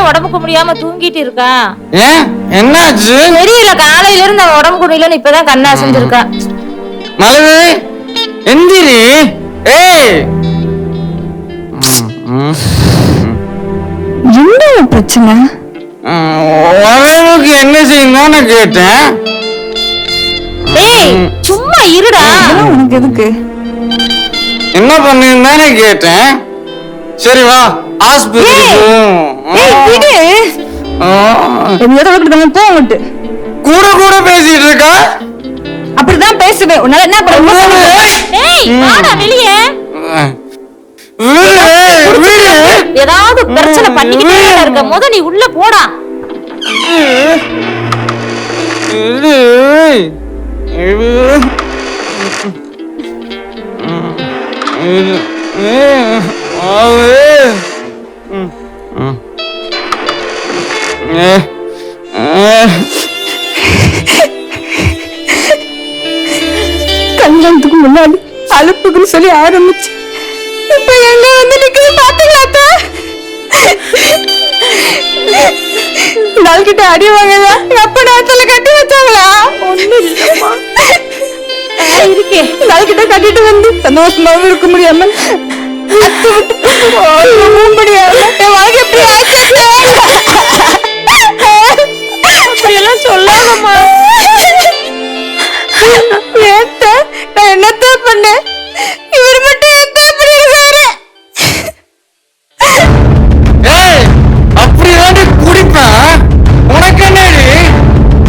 உடம்புக்கு முடியாம தூங்கிட்டு இருக்கா. என்னாச்சு தெரியல, காலையில இருந்து அவன் உடம்புக்கு முடியலன்னு இப்பதான் கண்ணா செஞ்சிருக்கா. மலரு எந்திரி. என்ன பிரச்சனை? உடம்புக்கு என்ன செய்யணும் நான் கேட்டேன். சும்மா இருடா. உனக்கு எதுக்கு? என்ன பண்ணு கேட்டேன். சரி வா ஆஸ்பத்திரி கூட கூட பேசிட்டு இருக்கா. அப்படிதான் பேசுவேன். உன்னால என்ன வெளியே ஏதாவது பிரச்சனை பண்ணிக்கிட்டே இருக்க போது நீ உள்ள போடா. கல்யாணத்துக்கு முன்னாடி அலுப்புக்குன்னு சொல்லி ஆரம்பிச்சு இப்ப எங்க வந்து நிக்குது பாத்தீங்களா? நாள்கிட்ட அடி வாங்கதா எப்ப நேரத்துல கட்டி வச்சாங்களா? ஒண்ணு இல்லம்மா இருக்கேன். நாள்கிட்ட கட்டிட்டு வந்து சந்தோஷமாவும் இருக்க முடியாம முடியாம என் வாழ்க்கை எப்படி அப்படியெல்லாம் சொல்லாதம்மா. நான் என்னத்தான் பண்ணேன்? இவர் மட்டும் எப்படி இருக்காரு? அப்படிதான் குடிப்பேன். உனக்கு என்னடி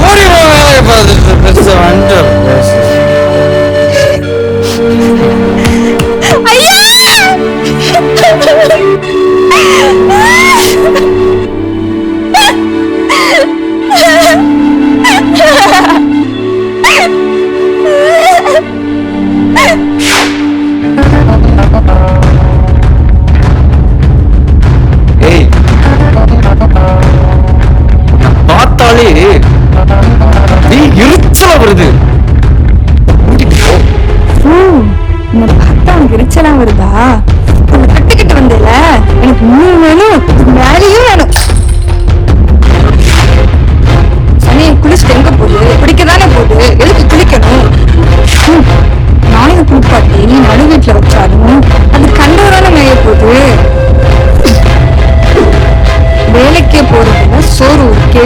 கூடி வேலையை பார்த்துட்டு பெருசா வந்து பார்த்தாலே நீ எரிச்சலா வருது. எரிச்சலா வருதா? கட்டிக்கிட்டு வந்தேல எனக்கு இன்னும் வேணும், மேலேயும் வேணும். சனி குளிச்சுட்டு எங்க போகுது? குடிக்கதானே போகுது. எதுக்கு குளிக்கணும்? நாளைக்கு குளிப்பாட்டி நடு வீட்டுல வச்சாலும் அது கண்டவரான மேய போகுது. வேலைக்கே போறதுல சோறு இருக்கே.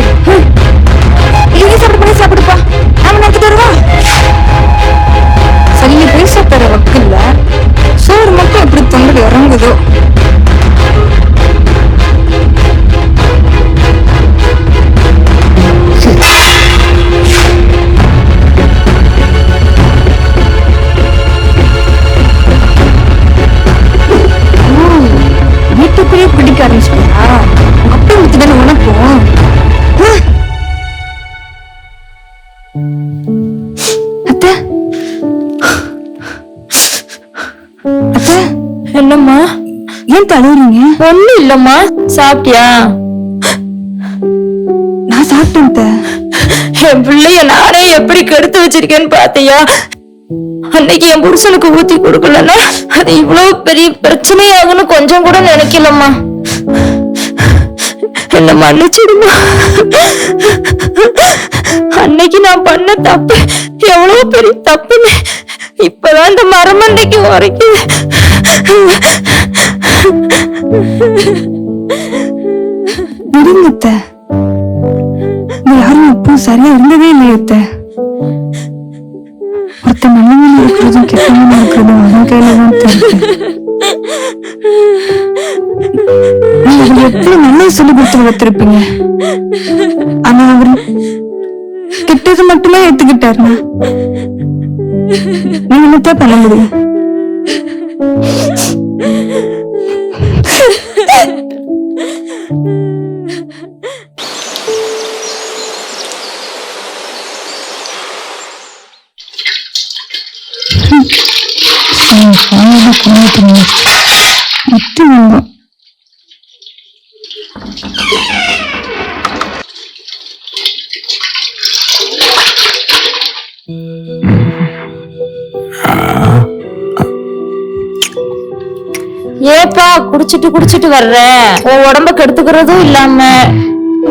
இது சாப்பிடுப்பா. நாம நடத்திட்டு வருவா. சரி பேச பெற வக்கில்ல. சோறு மட்டும் எப்படி தொண்டை இறங்குதோ. வீட்டுக்குள்ளேயே பிடிக்க ஆரம்பிச்சுட்டா அப்படி ஊத்துதானே உனக்கும். என்னம்மா ஏன் தழுவுறீங்க? ஒண்ணு இல்லம்மா. சாப்பிட்டியா? நான் சாப்பிட்டேன். என் பிள்ளைய நானே எப்படி கெடுத்து வச்சிருக்கேன்னு பாத்தியா? அன்னைக்கு என் புருஷனுக்கு ஊத்தி கொடுக்கலன்னா அது இவ்வளவு பெரிய பிரச்சனையாகுன்னு கொஞ்சம் கூட நினைக்கலம்மா. என்ன மன்னிச்சிடுமா. அன்னைக்கு நான் பண்ண தப்பு எவ்வளவு பெரிய தப்புன்னு இப்பதான் இந்த மரமண்டைக்கு உரைக்குது. விடுங்கத்த, யாரும் இப்போ சரியா இருந்ததே இல்லையத்த. ஒருத்த நல்லவங்க இருக்கிறதும் கெட்டவங்க இருக்கிறதும் அவன் கையில தான் தெரியும். எவ்வளவு நல்லது சொல்லி கொடுத்து வளர்த்திருப்பீங்க. ஆனா அவரு கிட்டது மட்டுமே ஏத்துக்கிட்டாருண்ணா. நீங்க என்னத்தான் பண்ண முடியும்? ஏப்பா குடிச்சிட்டு வர்ற? உன் உடம்ப கெடுத்துக்கிறதும் இல்லாம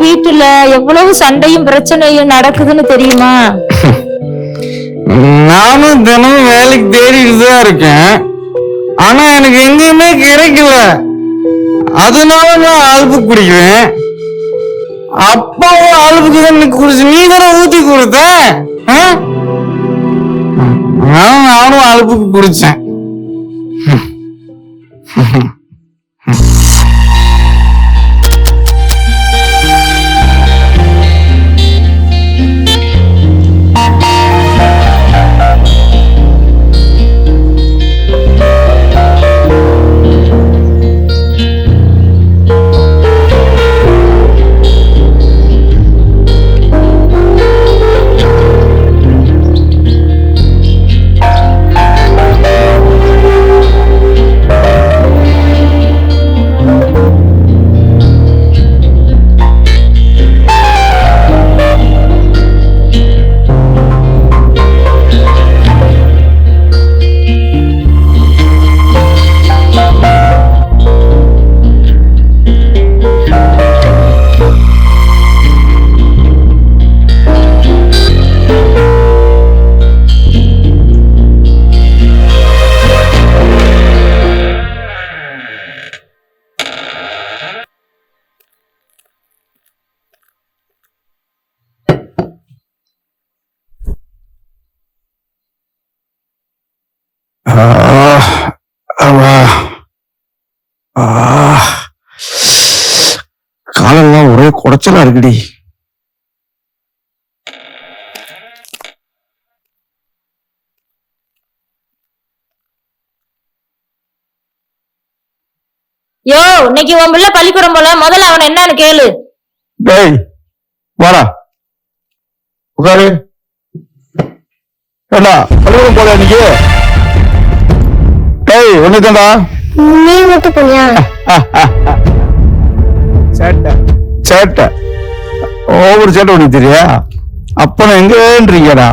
வீட்டுல எவ்வளவு சண்டையும் பிரச்சனையும் நடக்குதுன்னு தெரியுமா? நானும் தினமும் வேலைக்கு தேடிட்டு தான் இருக்கேன். ஆனா எனக்கு எங்கேயுமே கிடைக்கல. அதனால நான் அலுப்பு குடிக்கிறேன். அப்பாவும் அலுப்புக்கு தான் குடிச்சு நீ தானே ஊத்தி கொடுத்த. நானும் அலுப்புக்கு குடிச்சேன். காலெல்லாம் ஒரே குடைச்சலா இருக்குடி. யோ, இன்னைக்கு உன் பிள்ளை பள்ளிக்கூடம் போல, முதல்ல அவன் என்னன்னு கேளு. டேய் வாடா உட்காரு. ஏண்டா பள்ளிக்கூடம் போல இன்னைக்கு? டேய் ஒண்ணுதான்டா. நீ மட்டும் போனியா? சேட்டை சேட்டை ஒவ்வொரு சேட்டை உனக்கு தெரியா? அப்ப நான் எங்கன்றீங்கடா?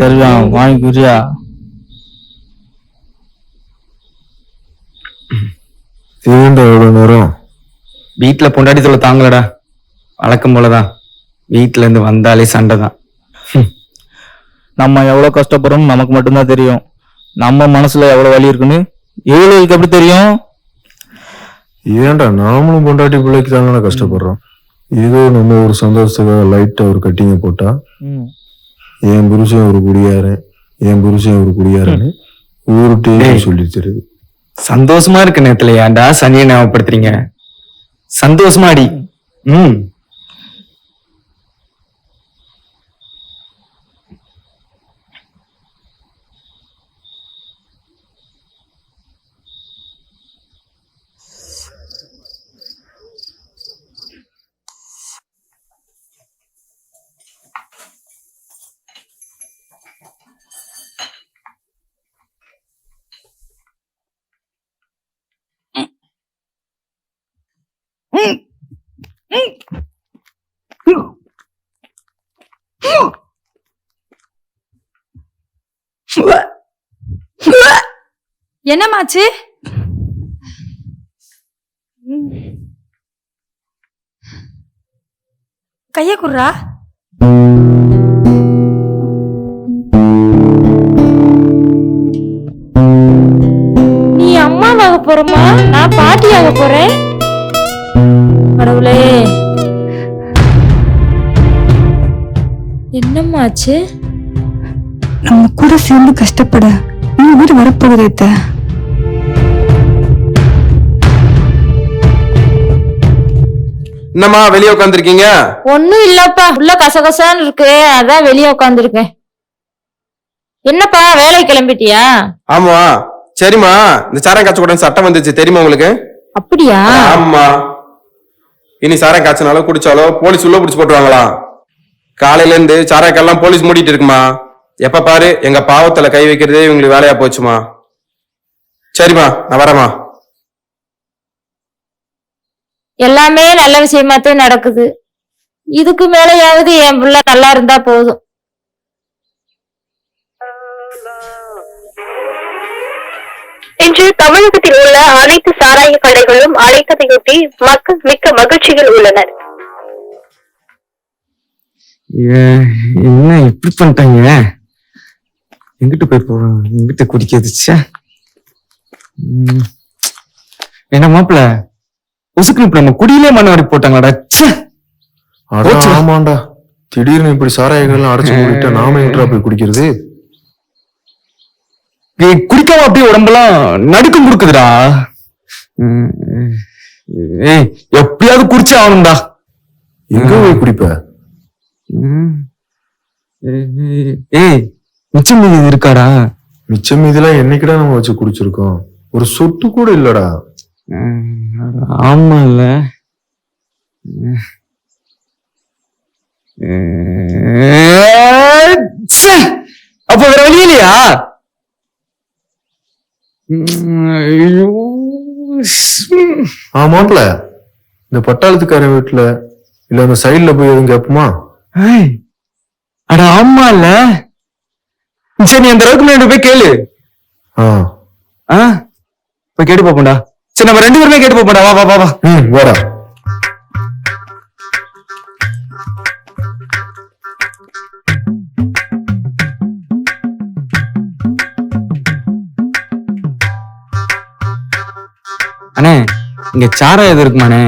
தருவான் வாங்கிக்கிறியா? எவ்வளவு நேரம் வீட்டுல பொண்டாட்டி சொல்ல தாங்களடா. வழக்கம் போலதான். வீட்டுல இருந்து வந்தாலே சண்டை தான். நம்ம எவ்வளவு கஷ்டப்படுறோம் நமக்கு மட்டும்தான் தெரியும். நம்ம மனசுல எவ்வளவு வலி இருக்குன்னு எவ்வளவுக்கு எப்படி தெரியும்? ஏன்டா நாமளும் பொண்டாட்டி பிள்ளைக்கு தானே கஷ்டப்படுறோம். ஏதோ நம்ம ஒரு சந்தோஷத்துக்காக லைட்டா ஒரு கட்டிங்க போட்டா என் புருஷன் ஒரு குடியாரன் என் புருஷன் ஒரு குடியாரன்னு ஊருட்டே டேய். சொல்லி தருது. சந்தோஷமா இருக்க நேரத்துல ஏன்டா சனியை ஞாபகப்படுத்துறீங்க? சந்தோஷமா அடி. ம். என்னமாச்சு? கைய குர்ரா. நீ அம்மாவாக போறமா, நான் பாட்டியாக போறேன். கடவுளே, என்னம்மாச்சு? நம்ம கூட சேர்ந்து கஷ்டப்பட நீ வீடு வரப்போகுது அத்தை. என்னம்மா வெளியே உட்காந்துருக்கீங்க? ஒண்ணும் இல்லப்பா, உள்ள கசகசான்னு இருக்கு, அதான் வெளியே உட்காந்துருக்கேன். என்னப்பா வேலை கிளம்பிட்டியா? ஆமா. சரிம்மா, இந்த சாரம் காய்ச்ச கூடாது சட்டம் வந்துச்சு தெரியுமா உங்களுக்கு? அப்படியா? ஆமா. இனி சாரம் காய்ச்சினாலோ குடிச்சாலோ போலீஸ் உள்ள பிடிச்சு போட்டுருவாங்களாம். காலையில இருந்து சாராக்கெல்லாம் போலீஸ் மூடிட்டு இருக்குமா. எப்ப பாரு எங்க பாவத்துல கை வைக்கிறதே இவங்களுக்கு வேலையா போச்சுமா. சரிம்மா, நான் வரேம்மா. எல்லாமே நல்ல விஷயமாத்தான் நடக்குது. இதுக்கு மேலேயாவது என் பிள்ளை நல்லா இருந்தா போதும். இன்று தமிழகத்தில் உள்ள அனைத்து சாராய கடைகளும் அழைத்ததையொட்டி மக்கள் மிக்க மகிழ்ச்சியில் உள்ளனர். என்ன இப்படி பண்ணிட்டாங்க? எங்கிட்ட போய் போறோம், எங்கிட்ட குடிக்கிறதுச்சா? என்ன மாப்பிள்ள உசுக்கு நம்ம குடியிலே மண்ணு வரை போட்டாங்களாடா. அட ஆமாண்டா, திடீர்னு இப்படி சாராயங்கள்லாம் அடைச்சு போயிட்டா நாம எங்கடா போய் குடிக்கிறது? குடிக்காம அப்படியே உடம்பெல்லாம் நடுக்கம் கொடுக்குதுடா. ஏய், எப்படியாவது குடிச்சே ஆகணும்டா. எங்க போய் குடிப்ப? ஏய், மிச்சம் மீதி இருக்காடா? மிச்சம் மீதெல்லாம் என்னைக்குடா நம்ம வச்சு குடிச்சிருக்கோம்? ஒரு சொட்டு கூட இல்லடா. ஆமா இல்ல. அப்ப வேற வழி இல்லையா? ஆமாப்ல, இந்த பட்டாளத்துக்காரன் வீட்டுல இல்ல அந்த சைடுல போய் எதுவும் கேட்போமா? அட ஆமா இல்ல. சரி, நீ அந்த அளவுக்கு முன்னாடி போய் கேளு. போய் கேட்டு பாப்போம்டா. சரி, நம்ம 2 பேருமே கேட்டு பாப்போம்டா. வா வா வா வா. வாடா. அண்ணே, இங்க சாரம் எது இருக்குமாண்ணே?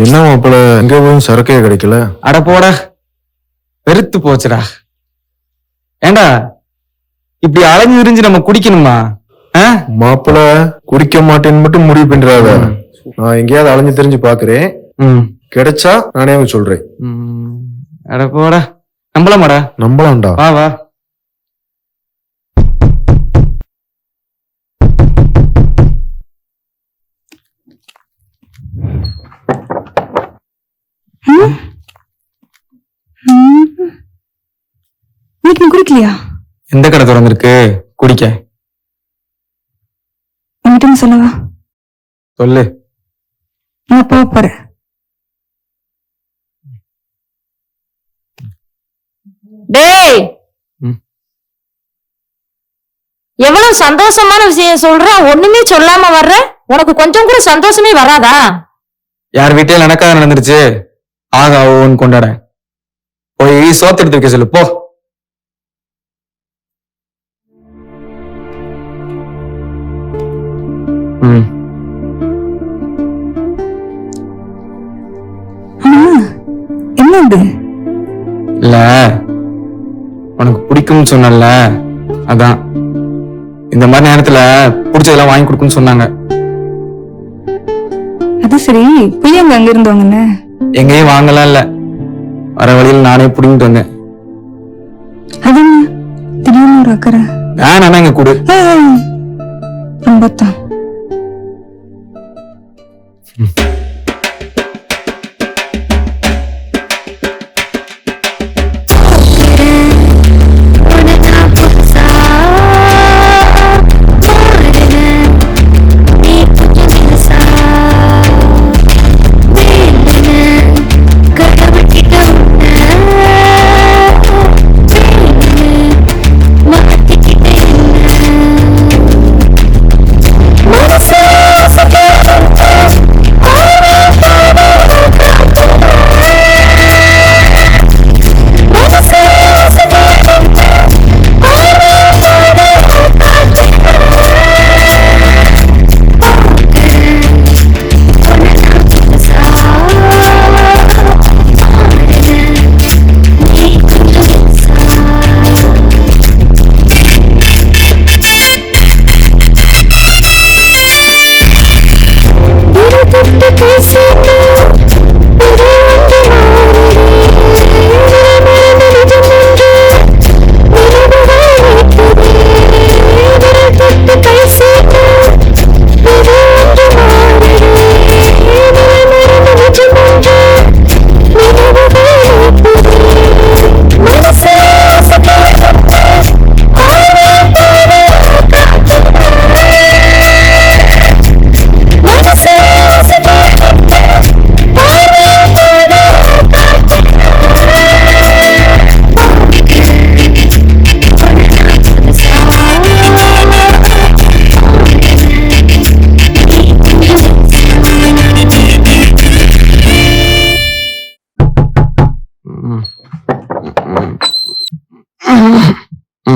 என்ன மாப்பிள்ள, எங்க போய் சரக்கே கிடைக்கல? அட போடா, வெறுத்து போச்சுடா. ஏண்டா இப்படி அலைஞ்சு விரிஞ்சு நம்ம குடிக்கணுமா? மாப்பிள்ள குடிக்க மாட்டேன்னு மட்டும் முடிவு பண்றாத. நான் எங்கேயாவது அலைஞ்சு தெரிஞ்சு பாக்குறேன். கிடைச்சா நானே சொல்றேன். அட போடா, நம்பலாமாடா? நம்பலாம்டா. வா வா. இன்னைக்கு நீ குடிக்கலையா? எந்த கடை திறந்திருக்கு குடிக்க? என்கிட்ட சொல்லவா? சொல்லு. நான் போறேன். டேய், எவ்வளவு சந்தோஷமான விஷயம் சொல்ற, ஒண்ணுமே சொல்லாம வர்ற. உனக்கு கொஞ்சம் கூட சந்தோஷமே வராதா? யார் வீட்டையும் நடக்காத நடந்துருச்சு, ஆக ஓன்னு கொண்டாட. போய் சோத்து எடுத்து வைக்க சொல்லு போ. ம். என்ன இது? இல்ல உனக்கு பிடிக்கும்னு சொன்னல, அதான் இந்த மாதிரி நேரத்துல பிடிச்சதெல்லாம் வாங்கி கொடுக்குன்னு சொன்னாங்க. அது சரி, பிள்ளைங்க அங்க இருந்தவங்கன்னு எங்கேயும் வாங்கலாம் இல்ல, வர வழியில் நானே பிடிங்கிட்டு வந்தேன். அது என்ன? திடீர்னு ஒரு அக்கறை. வேணாம் இங்க கொடு. ரொம்ப தான்.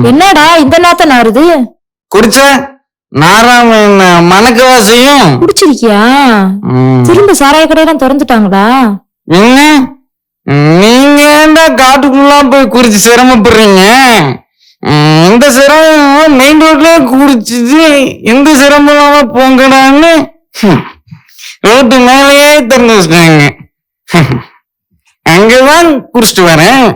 என்னடா இந்த நாத்த நாறுது? குடிச்ச நாராம என்ன மணக்கவா செய்யும்? குடிச்சிருக்கியா? திரும்ப சாராய கடையெல்லாம் திறந்துட்டாங்களா? என்ன நீங்க ஏன்டா காட்டுக்குள்ள போய் குடிச்சு சிரமப்படுறீங்க? இந்த சிரமம் மெயின் ரோட்லயே குடிச்சிட்டு எந்த சிரமம் இல்லாம போங்கடான்னு ரோட்டு மேலேயே திறந்து வச்சிட்டாங்க. அங்கதான் குடிச்சிட்டு வரேன்.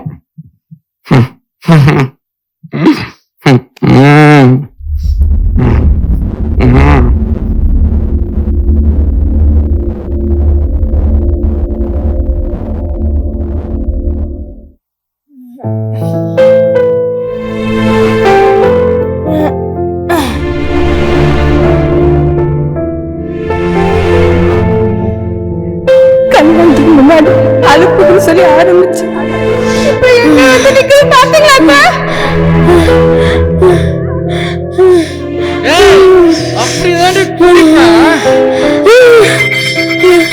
கல்யாணத்துக்கு முன்னாடி அழுப்புன்னு சொல்லி ஆரம்பிச்சு இப்ப எங்க வந்து நிக்குது பாத்தீங்களா?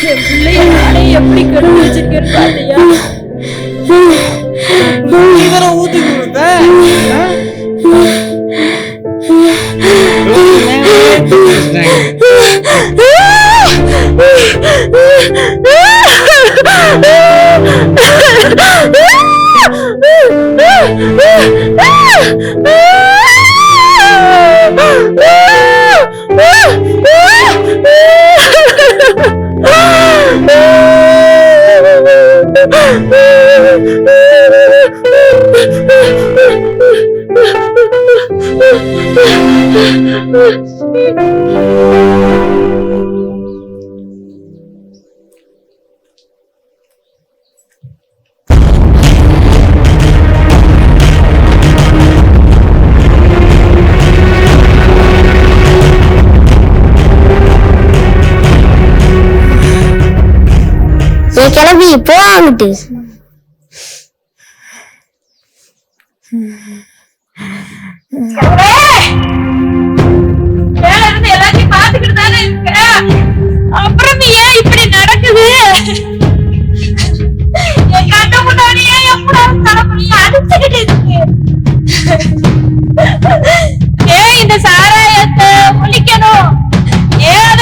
என் பிள்ளைய நானே எப்படி கெடுத்து வச்சிருக்கேன்னு பாத்தியா? ஊத்தி கொடுத்த கிளம்பி போவாங்கிட்டு எல்லாத்தையும் பாத்துக்கிட்டு தானே இருக்க, அப்புறம் ஏன் இப்படி நடக்குது? என் கண்ண முன்னாடியே எப்படாது தலைமுடி அடிச்சுக்கிட்டு இருக்கு. ஏன் இந்த சாராயத்தை ஒழிக்கணும்? ஏன்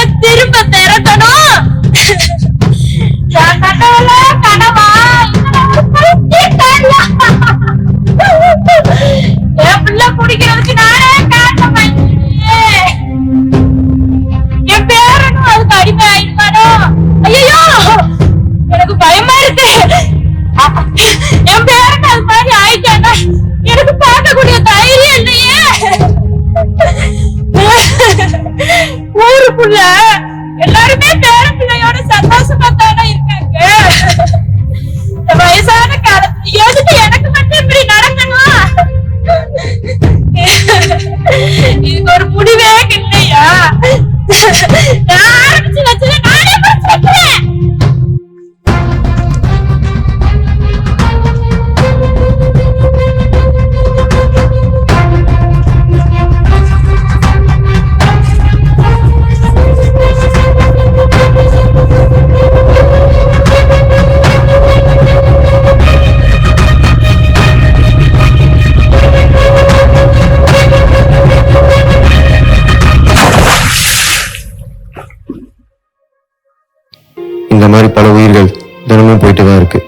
இந்த மாதிரி பல உயிர்கள் தினமும் போயிட்டு தான் இருக்கு.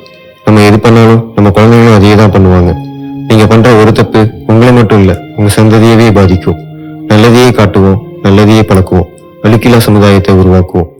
நம்ம எது பண்ணாலும் நம்ம குழந்தைங்களும் அதையே தான் பண்ணுவாங்க. நீங்க பண்ற ஒரு தப்பு உங்களை மட்டும் இல்ல, உங்க சந்ததியவே பாதிக்கும். நல்லதையே காட்டுவோம், நல்லதையே பழக்குவோம், அழுக்கில்லா சமுதாயத்தை உருவாக்குவோம்.